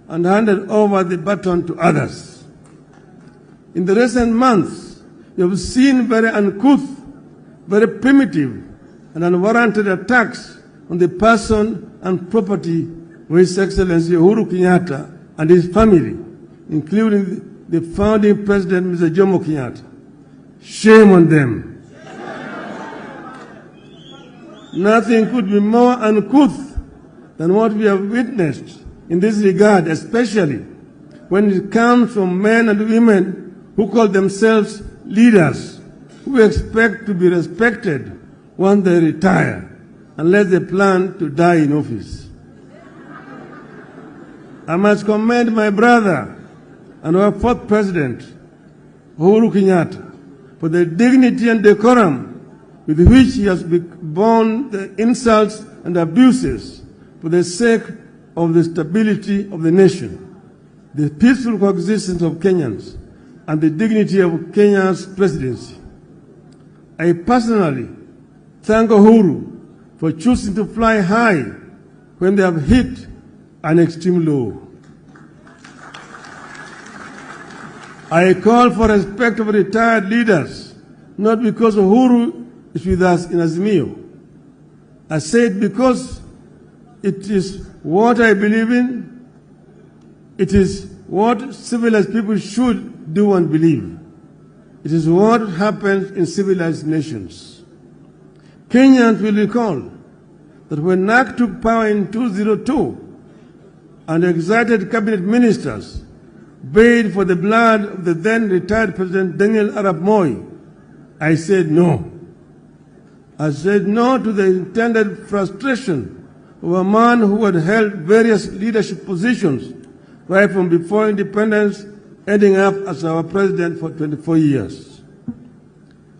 and handed over the baton to others. In the recent months, you have seen very uncouth, very primitive, and unwarranted attacks on the person and property of His Excellency Uhuru Kenyatta and his family, including the founding president, Mr. Jomo Kenyatta. Shame on them. Nothing could be more uncouth than what we have witnessed in this regard, especially when it comes from men and women who call themselves leaders, who expect to be respected once they retire, unless they plan to die in office. I must commend my brother and our fourth president, Uhuru Kenyatta, for the dignity and decorum with which he has borne the insults and abuses for the sake of the stability of the nation, the peaceful coexistence of Kenyans, and the dignity of Kenya's presidency. I personally thank Uhuru for choosing to fly high when they have hit an extreme low. I call for respect of retired leaders, not because Uhuru is with us in Azimio. I say it because it is what I believe in. It is what civilized people should do and believe. It is what happens in civilized nations. Kenyans will recall that when NAC took power in 2002 and excited cabinet ministers bayed for the blood of the then retired President Daniel Arap Moi, I said no. I said no to the intended frustration of a man who had held various leadership positions right from before independence, ending up as our president for 24 years.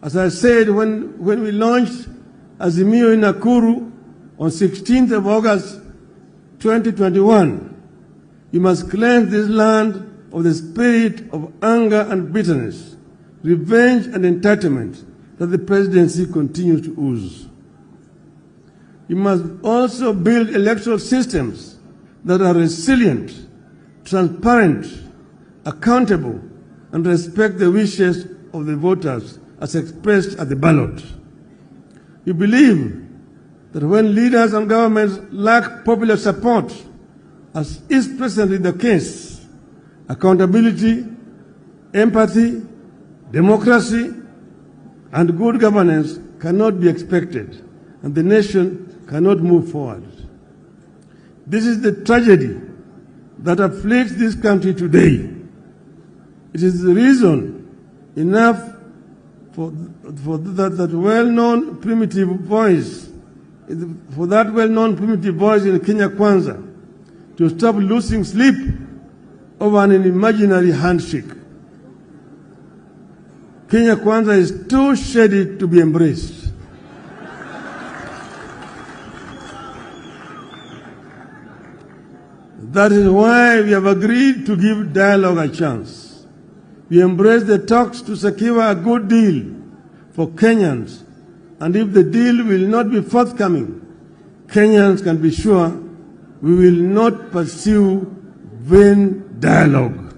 As I said when we launched Azimio in Nakuru on 16th of August 2021, you must cleanse this land of the spirit of anger and bitterness, revenge and entitlement that the presidency continues to ooze. You must also build electoral systems that are resilient, transparent, accountable, and respect the wishes of the voters as expressed at the ballot. You believe that when leaders and governments lack popular support, as is presently the case, accountability, empathy, democracy, and good governance cannot be expected, and the nation cannot move forward. This is the tragedy that afflicts this country today. It is the reason enough for that well-known primitive voice, in Kenya Kwanza, to stop losing sleep over an imaginary handshake. Kenya Kwanza is too shady to be embraced. That is why we have agreed to give dialogue a chance. We embrace the talks to secure a good deal for Kenyans, and if the deal will not be forthcoming, Kenyans can be sure we will not pursue vain dialogue.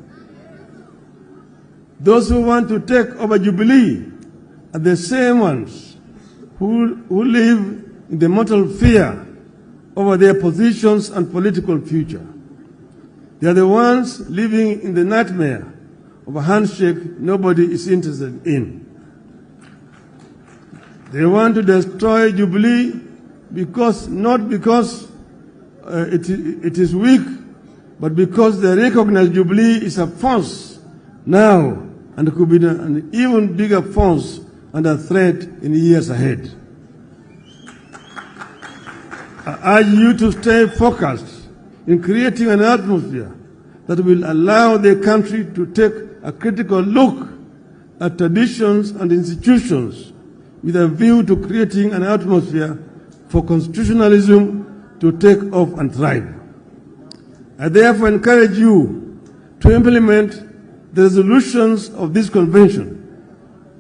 Those who want to take over Jubilee are the same ones who live in the mortal fear over their positions and political future. They are the ones living in the nightmare of a handshake nobody is interested in. They want to destroy Jubilee not because it is weak, but because they recognize Jubilee is a force now and could be an even bigger force under threat in the years ahead. I urge you to stay focused in creating an atmosphere that will allow the country to take a critical look at traditions and institutions with a view to creating an atmosphere for constitutionalism to take off and thrive. I therefore encourage you to implement the resolutions of this convention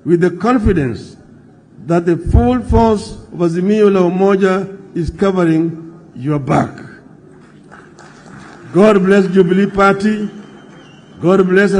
with the confidence that the full force of Azimio la Umoja is covering your back. God bless Jubilee Party. God bless us.